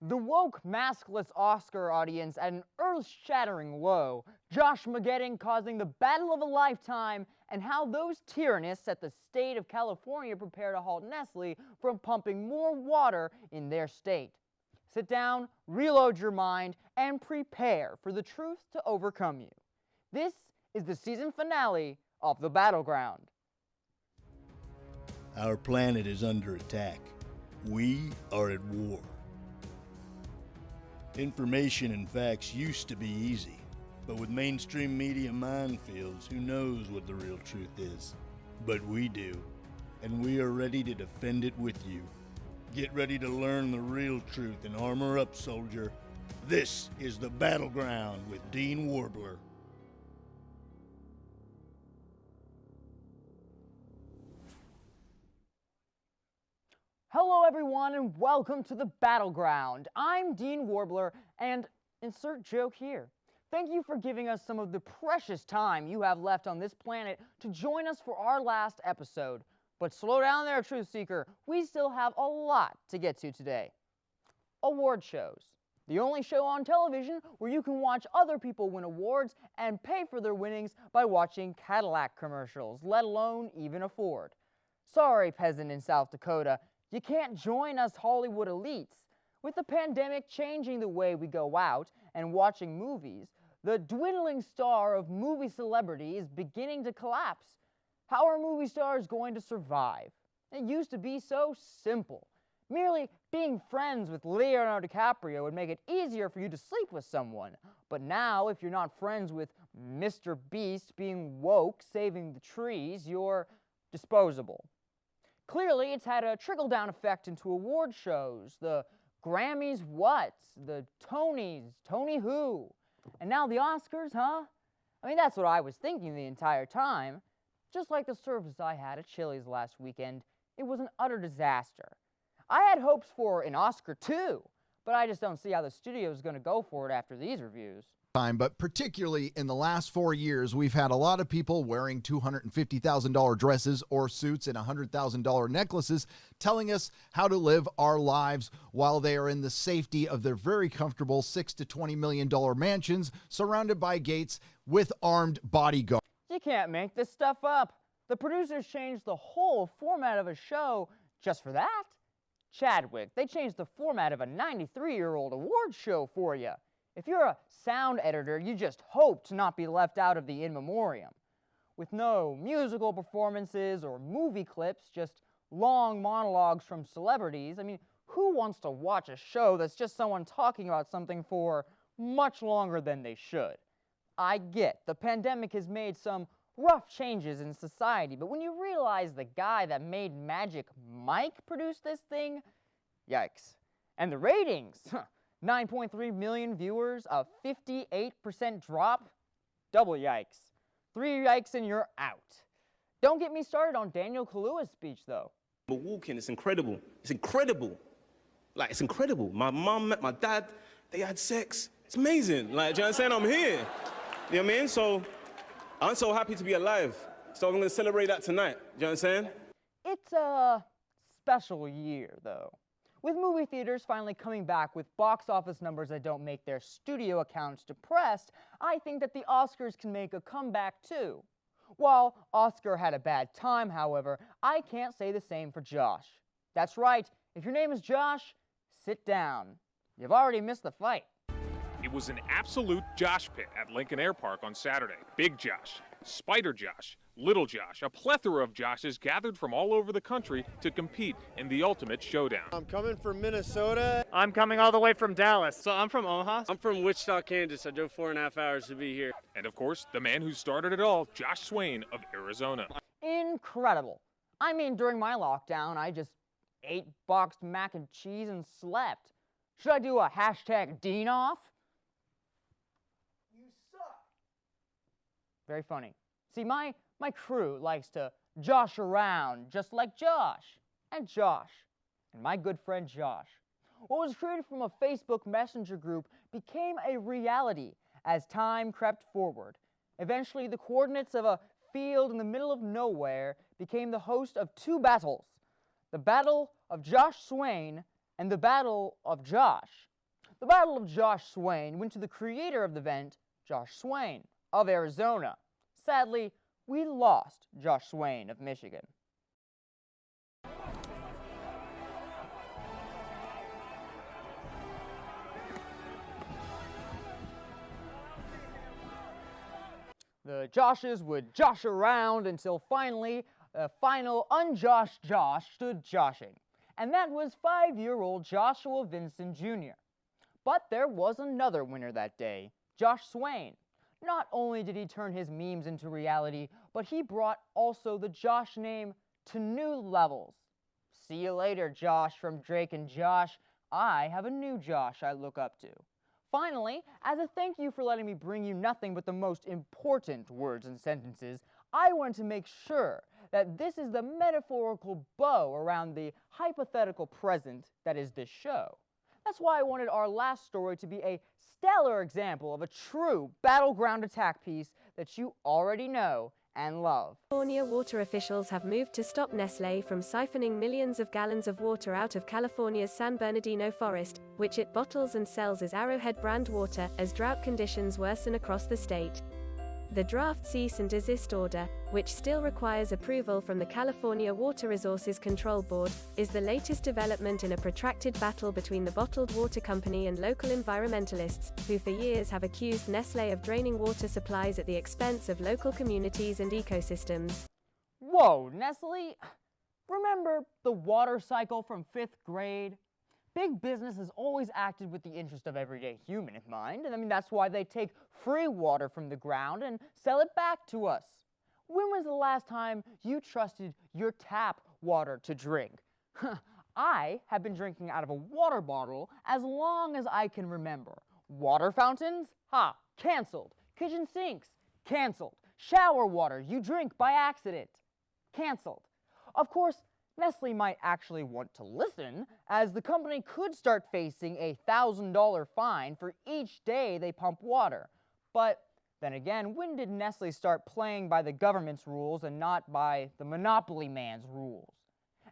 The woke, maskless Oscar audience at an earth-shattering low, Josh Mageddon causing the battle of a lifetime, and how those tyrannists at the state of California prepare to halt Nestle from pumping more water in their state. Sit down, reload your mind, and prepare for the truth to overcome you. This is the season finale of The Battleground. Our planet is under attack. We are at war. Information and facts used to be easy, but with mainstream media minefields, who knows what the real truth is? But we do, and we are ready to defend it with you. Get ready to learn the real truth and armor up, soldier. This is The Battleground with Dean Warbler. Hello everyone and welcome to The Battleground. I'm Dean Warbler and insert joke here. Thank you for giving us some of the precious time you have left on this planet to join us for our last episode. But slow down there, Truth Seeker. We still have a lot to get to today. Award shows. The only show on television where you can watch other people win awards and pay for their winnings by watching Cadillac commercials, let alone even afford. Sorry, peasant in South Dakota. You can't join us Hollywood elites. With the pandemic changing the way we go out and watching movies, the dwindling star of movie celebrity is beginning to collapse. How are movie stars going to survive? It used to be so simple. Merely being friends with Leonardo DiCaprio would make it easier for you to sleep with someone. But now, if you're not friends with Mr. Beast being woke, saving the trees, you're disposable. Clearly, it's had a trickle-down effect into award shows. The Grammys what? The Tonys, Tony who? And now the Oscars, huh? I mean, that's what I was thinking the entire time. Just like the service I had at Chili's last weekend, it was an utter disaster. I had hopes for an Oscar too, but I just don't see how the studio is going to go for it after these reviews. But particularly in the last 4 years, we've had a lot of people wearing $250,000 dresses or suits and $100,000 necklaces telling us how to live our lives while they are in the safety of their very comfortable $6 to $20 million mansions surrounded by gates with armed bodyguards. You can't make this stuff up. The producers changed the whole format of a show just for that. Chadwick, they changed the format of a 93-year-old award show for you. If you're a sound editor, you just hope to not be left out of the in memoriam. With no musical performances or movie clips, just long monologues from celebrities, I mean, who wants to watch a show that's just someone talking about something for much longer than they should? I get the pandemic has made some rough changes in society, but when you realize the guy that made Magic Mike produced this thing, yikes. And the ratings, 9.3 million viewers, a 58% drop, double yikes. 3 yikes and you're out. Don't get me started on Daniel Kaluuya's speech though. But walking, it's incredible. It's incredible. Like, it's incredible. My mom met my dad, they had sex. It's amazing. Like, do you understand? I'm here. You know what I mean? So, I'm so happy to be alive. So I'm gonna celebrate that tonight. Do you understand? It's a special year though. With movie theaters finally coming back with box office numbers that don't make their studio accounts depressed, I think that the Oscars can make a comeback too. While Oscar had a bad time, however, I can't say the same for Josh. That's right, if your name is Josh, sit down. You've already missed the fight. It was an absolute Josh pit at Lincoln Air Park on Saturday. Big Josh, Spider Josh, Little Josh, a plethora of Joshes gathered from all over the country to compete in the ultimate showdown. I'm coming from Minnesota. I'm coming all the way from Dallas. So I'm from Omaha. I'm from Wichita, Kansas. I drove 4.5 hours to be here. And of course, the man who started it all, Josh Swain of Arizona. Incredible. I mean, during my lockdown, I just ate boxed mac and cheese and slept. Should I do a hashtag Dean off? You suck. Very funny. See, my crew likes to josh around just like Josh and Josh and my good friend Josh. What was created from a Facebook Messenger group became a reality as time crept forward. Eventually, the coordinates of a field in the middle of nowhere became the host of two battles, the Battle of Josh Swain and the Battle of Josh. The Battle of Josh Swain went to the creator of the event, Josh Swain of Arizona. Sadly, we lost Josh Swain of Michigan. The Joshes would josh around until finally, a final unjosh Josh stood joshing, and that was 5-year-old Joshua Vincent Jr. But there was another winner that day, Josh Swain. Not only did he turn his memes into reality, but he brought also the Josh name to new levels. See you later, Josh from Drake and Josh. I have a new Josh I look up to. Finally, as a thank you for letting me bring you nothing but the most important words and sentences, I wanted to make sure that this is the metaphorical bow around the hypothetical present that is this show. That's why I wanted our last story to be a stellar example of a true battleground attack piece that you already know and love. California water officials have moved to stop Nestlé from siphoning millions of gallons of water out of California's San Bernardino forest, which it bottles and sells as Arrowhead brand water, as drought conditions worsen across the state. The draft cease and desist order, which still requires approval from the California Water Resources Control Board, is the latest development in a protracted battle between the bottled water company and local environmentalists, who for years have accused Nestlé of draining water supplies at the expense of local communities and ecosystems. Whoa, Nestle? Remember the water cycle from 5th grade? Big business has always acted with the interest of everyday human in mind, and that's why they take free water from the ground and sell it back to us. When was the last time you trusted your tap water to drink? I have been drinking out of a water bottle as long as I can remember. Water fountains? Ha, canceled. Kitchen sinks? Canceled. Shower water you drink by accident? Canceled. Of course, Nestle might actually want to listen, as the company could start facing a $1,000 fine for each day they pump water. But then again, when did Nestle start playing by the government's rules and not by the monopoly man's rules?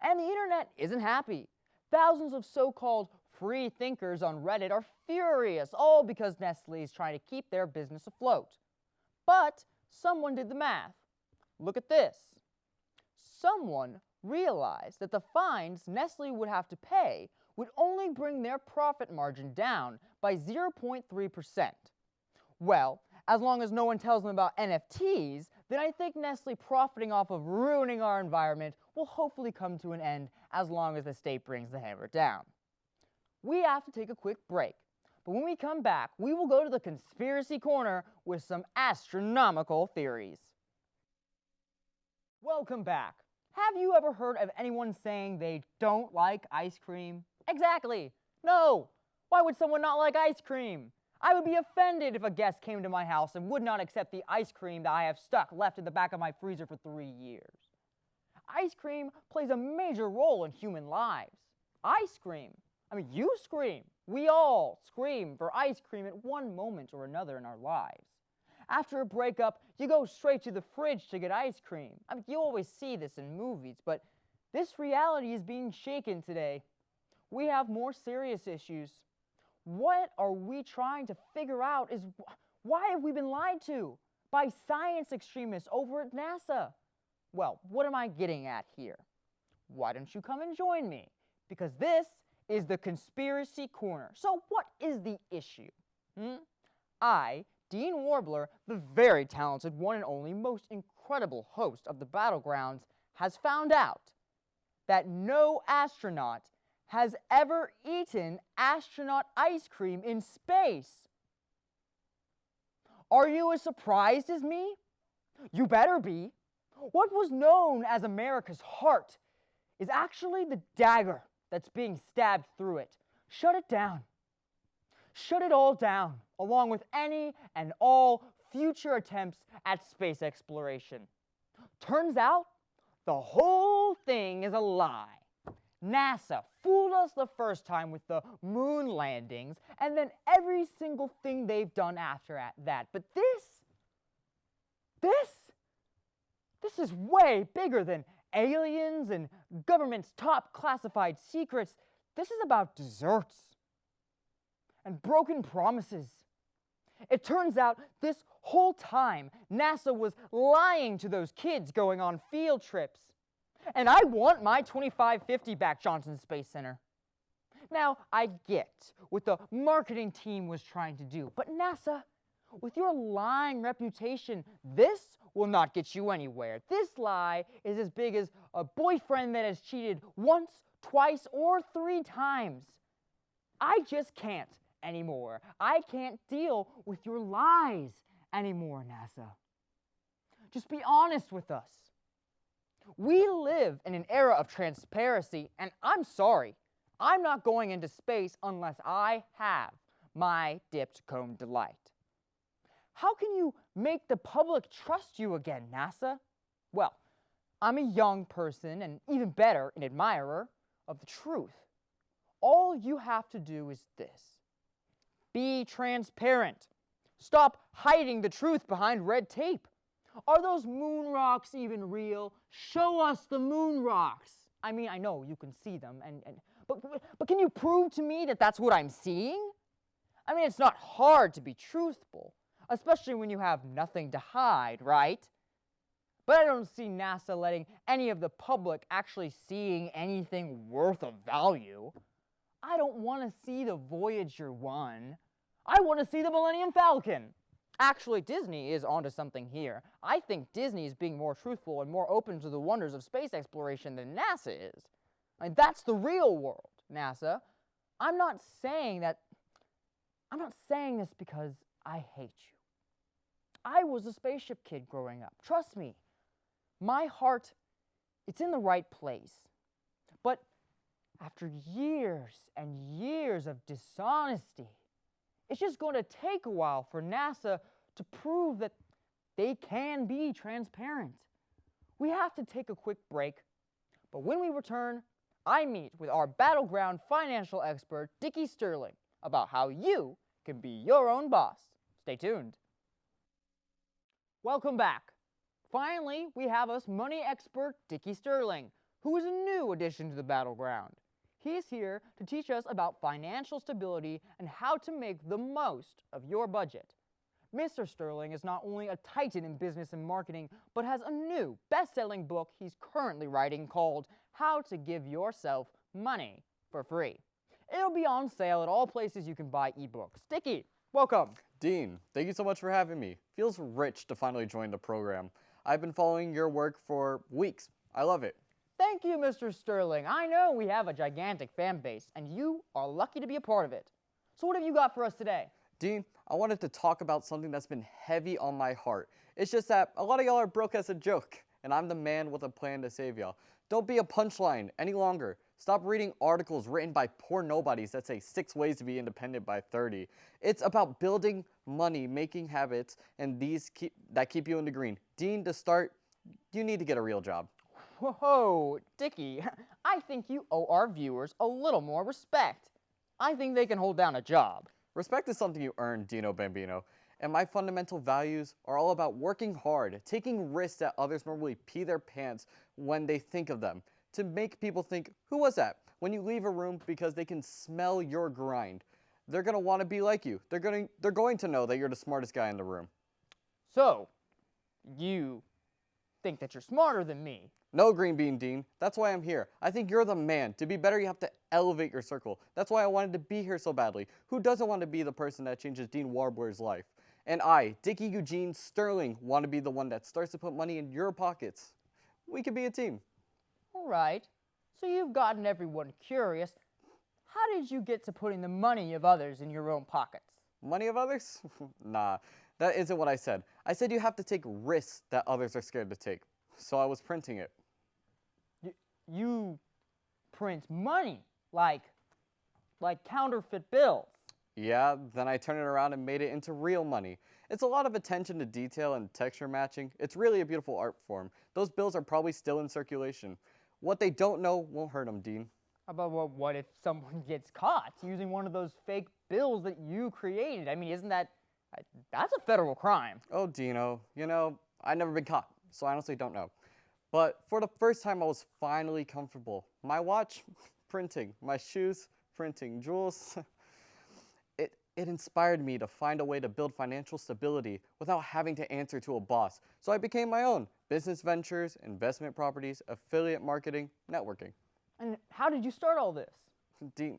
And the internet isn't happy. Thousands of so-called free thinkers on Reddit are furious, all because Nestle is trying to keep their business afloat. But someone did the math. Look at this. Someone realized that the fines Nestle would have to pay would only bring their profit margin down by 0.3%. Well, as long as no one tells them about NFTs, then I think Nestle profiting off of ruining our environment will hopefully come to an end as long as the state brings the hammer down. We have to take a quick break, but when we come back, we will go to the conspiracy corner with some astronomical theories. Welcome back. Have you ever heard of anyone saying they don't like ice cream? Exactly. No. Why would someone not like ice cream? I would be offended if a guest came to my house and would not accept the ice cream that I have left in the back of my freezer for 3 years. Ice cream plays a major role in human lives. I scream. You scream. We all scream for ice cream at one moment or another in our lives. After a breakup, you go straight to the fridge to get ice cream. You always see this in movies, but this reality is being shaken today. We have more serious issues. What are we trying to figure out is why have we been lied to by science extremists over at NASA? Well, what am I getting at here? Why don't you come and join me? Because this is the Conspiracy Corner. So what is the issue? I, Dean Warbler, the very talented one and only most incredible host of the Battlegrounds, has found out that no astronaut has ever eaten astronaut ice cream in space. Are you as surprised as me? You better be. What was known as America's heart is actually the dagger that's being stabbed through it. Shut it down. Shut it all down, along with any and all future attempts at space exploration. Turns out, the whole thing is a lie. NASA fooled us the first time with the moon landings, and then every single thing they've done after that. But this is way bigger than aliens and government's top classified secrets. This is about desserts. and broken promises. It turns out this whole time, NASA was lying to those kids going on field trips. And I want my 2550 back, Johnson Space Center. Now, I get what the marketing team was trying to do, but NASA, with your lying reputation, this will not get you anywhere. This lie is as big as a boyfriend that has cheated once, twice, or 3 times. I just can't anymore. I can't deal with your lies anymore, NASA. Just be honest with us. We live in an era of transparency, and I'm sorry, I'm not going into space unless I have my dipped comb delight. How can you make the public trust you again, NASA? Well, I'm a young person, and even better, an admirer of the truth. All you have to do is this. Be transparent. Stop hiding the truth behind red tape. Are those moon rocks even real? Show us the moon rocks. I mean, I know you can see them, but can you prove to me that that's what I'm seeing? I mean, it's not hard to be truthful, especially when you have nothing to hide, right? But I don't see NASA letting any of the public actually seeing anything worth of value. I don't want to see the Voyager 1. I want to see the Millennium Falcon. Actually, Disney is onto something here. I think Disney is being more truthful and more open to the wonders of space exploration than NASA is. I mean, that's the real world, NASA. I'm not saying this because I hate you. I was a spaceship kid growing up. Trust me. My heart, it's in the right place. But after years and years of dishonesty, it's just going to take a while for NASA to prove that they can be transparent. We have to take a quick break, but when we return, I meet with our Battleground financial expert, Dickie Sterling, about how you can be your own boss. Stay tuned. Welcome back. Finally, we have us money expert Dickie Sterling, who is a new addition to the Battleground. He's here to teach us about financial stability and how to make the most of your budget. Mr. Sterling is not only a titan in business and marketing, but has a new best-selling book he's currently writing called How to Give Yourself Money for Free. It'll be on sale at all places you can buy ebooks. Dickie, welcome. Dean, thank you so much for having me. Feels rich to finally join the program. I've been following your work for weeks. I love it. Thank you, Mr. Sterling. I know we have a gigantic fan base, and you are lucky to be a part of it. So what have you got for us today? Dean, I wanted to talk about something that's been heavy on my heart. It's just that a lot of y'all are broke as a joke, and I'm the man with a plan to save y'all. Don't be a punchline any longer. Stop reading articles written by poor nobodies that say 6 ways to be independent by 30. It's about building money, making habits, and these that keep you in the green. Dean, to start, you need to get a real job. Whoa, Dickie, I think you owe our viewers a little more respect. I think they can hold down a job. Respect is something you earn, Dino Bambino, and my fundamental values are all about working hard, taking risks that others normally pee their pants when they think of them, to make people think, who was that? When you leave a room because they can smell your grind. They're going to want to be like you. They're going to know that you're the smartest guy in the room. So, you think that you're smarter than me? No, Green Bean Dean. That's why I'm here. I think you're the man. To be better, you have to elevate your circle. That's why I wanted to be here so badly. Who doesn't want to be the person that changes Dean Warbler's life? And I, Dickie Eugene Sterling, want to be the one that starts to put money in your pockets. We could be a team. All right. So you've gotten everyone curious. How did you get to putting the money of others in your own pockets? Money of others? Nah, that isn't what I said. I said you have to take risks that others are scared to take. So I was printing it. You print money, like counterfeit bills. Yeah, then I turned it around and made it into real money. It's a lot of attention to detail and texture matching. It's really a beautiful art form. Those bills are probably still in circulation. What they don't know won't hurt them, Dean. But what if someone gets caught using one of those fake bills that you created? I mean, isn't that's a federal crime? Oh, Dino, you know, I've never been caught, so I honestly don't know. But for the first time, I was finally comfortable. My watch, printing. My shoes, printing. Jewels. It inspired me to find a way to build financial stability without having to answer to a boss. So I became my own. Business ventures, investment properties, affiliate marketing, networking. And how did you start all this? Do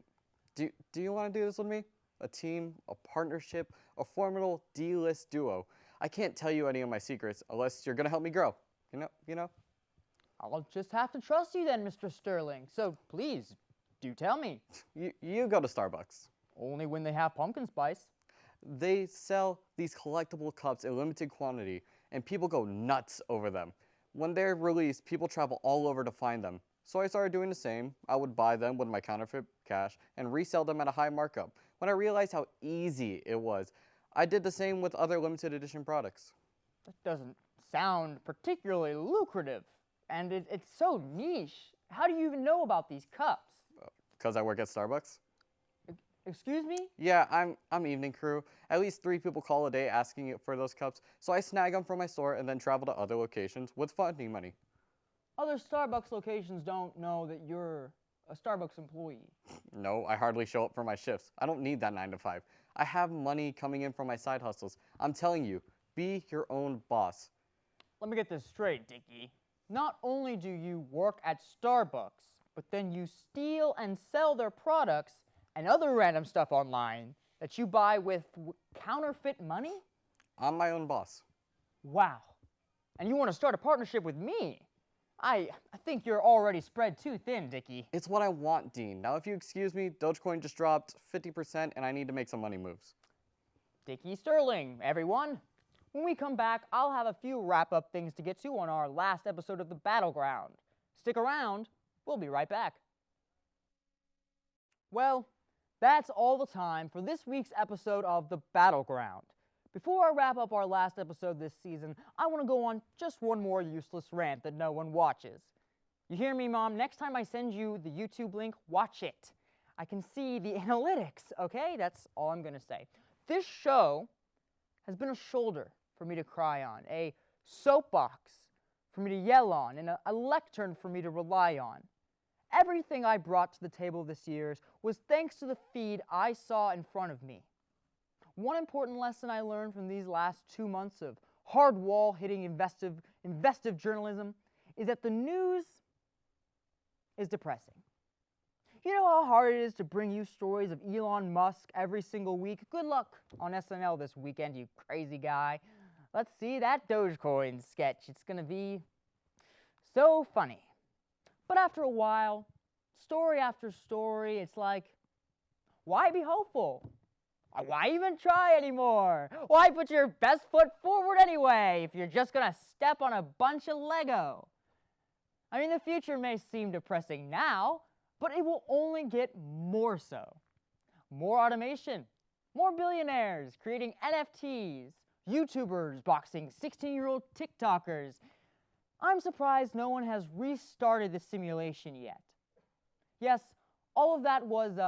you want to do this with me? A team, a partnership, a formidable D-list duo. I can't tell you any of my secrets unless you're gonna help me grow. You know? I'll just have to trust you then, Mr. Sterling. So please, do tell me. You go to Starbucks. Only when they have pumpkin spice. They sell these collectible cups in limited quantity, and people go nuts over them. When they're released, people travel all over to find them. So I started doing the same. I would buy them with my counterfeit cash and resell them at a high markup. When I realized how easy it was, I did the same with other limited edition products. That doesn't sound particularly lucrative, and it's so niche. How do you even know about these cups? Because I work at Starbucks? Excuse me? Yeah, I'm evening crew. At least 3 people call a day asking for those cups, so I snag them from my store and then travel to other locations with funding money. Other Starbucks locations don't know that you're a Starbucks employee. No, I hardly show up for my shifts. I don't need that 9 to 5. I have money coming in from my side hustles. I'm telling you, be your own boss. Let me get this straight, Dickie. Not only do you work at Starbucks, but then you steal and sell their products and other random stuff online that you buy with counterfeit money? I'm my own boss. Wow. And you want to start a partnership with me? I think you're already spread too thin, Dickie. It's what I want, Dean. Now, if you excuse me, Dogecoin just dropped 50% and I need to make some money moves. Dickie Sterling, everyone. When we come back, I'll have a few wrap-up things to get to on our last episode of the Battleground. Stick around. We'll be right back. Well, that's all the time for this week's episode of the Battleground. Before I wrap up our last episode this season, I want to go on just one more useless rant that no one watches. You hear me, Mom? Next time I send you the YouTube link, watch it. I can see the analytics, okay? That's all I'm going to say. This show has been a shoulder for me to cry on, a soapbox for me to yell on, and a lectern for me to rely on. Everything I brought to the table this year was thanks to the feed I saw in front of me. One important lesson I learned from these last 2 months of hard wall-hitting investive journalism is that the news is depressing. You know how hard it is to bring you stories of Elon Musk every single week? Good luck on SNL this weekend, you crazy guy. Let's see that Dogecoin sketch. It's going to be so funny. But after a while, story after story, it's like, why be hopeful? Why even try anymore? Why put your best foot forward anyway if you're just going to step on a bunch of Lego? I mean, the future may seem depressing now, but it will only get more so. More automation, more billionaires creating NFTs, YouTubers boxing 16-year-old TikTokers. I'm surprised no one has restarted the simulation yet. Yes, all of that was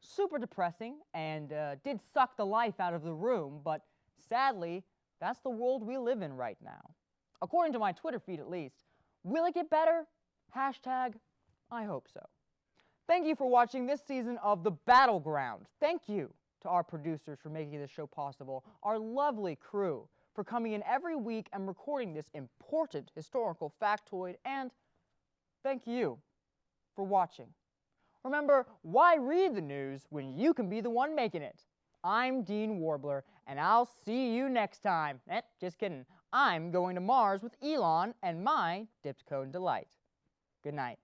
super depressing and did suck the life out of the room, but sadly, that's the world we live in right now. According to my Twitter feed at least. Will it get better? Hashtag, I hope so. Thank you for watching this season of The Battleground. Thank you to our producers for making this show possible, our lovely crew for coming in every week and recording this important historical factoid, and thank you for watching. Remember, why read the news when you can be the one making it? I'm Dean Warbler, and I'll see you next time. Just kidding. I'm going to Mars with Elon and my dipped cone delight. Good night.